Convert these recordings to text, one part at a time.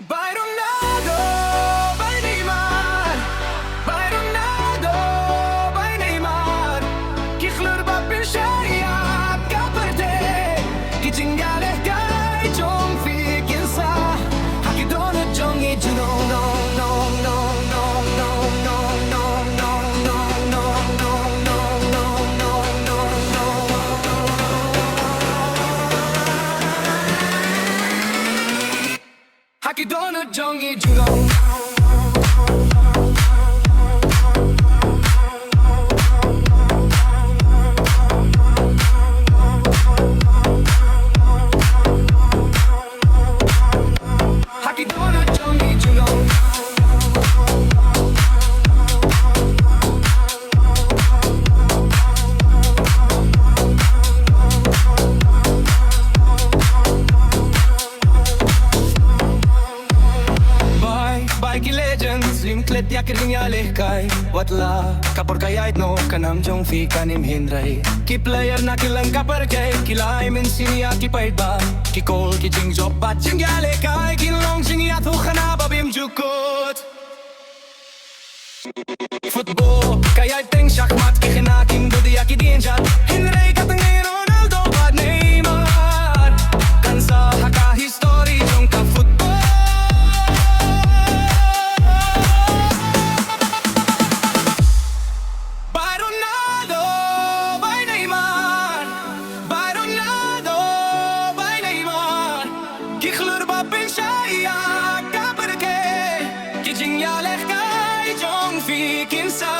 By Ronaldo, by Neymar, by Ronaldo, by Neymar. Ki khlerba bin shaya kaperde, ki jingale kai jong fi kinsa. Haki dono jongi juno no no no no no no no no no no no no no no no no. Haki dono jongi juno. Haki dono jongi juno. By ki legends lim klet ya krinya lehkai watla kapor kayait no kanam jong fi kanim hindrai ki player na kilang kapar kay kilai min sinia ki paidba ki kol ki jing job bat jing ya lehkai ki long jing ya thu khana babim jukot football kayait teng shakmat ki khina king dodi ya ki dinja hindrai katang ronaldo bad neymar kansa haka history jong ka football. Ki khlerba bin shaya kaperde, ki jingyale kai jong fi kinsa.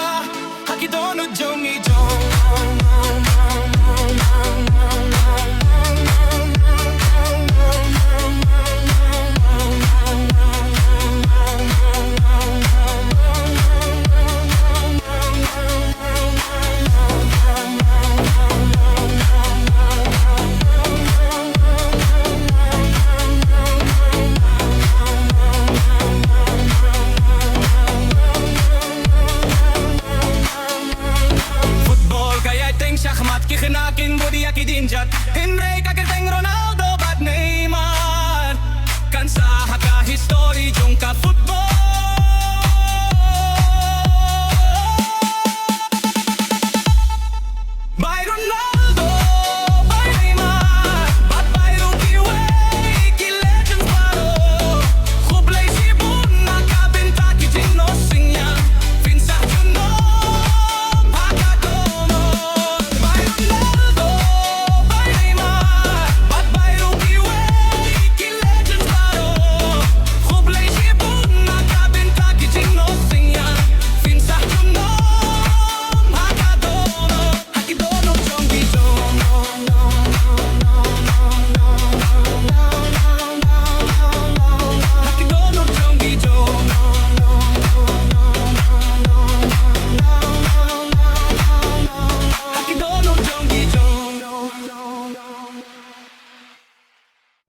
Haki dono jongi jong.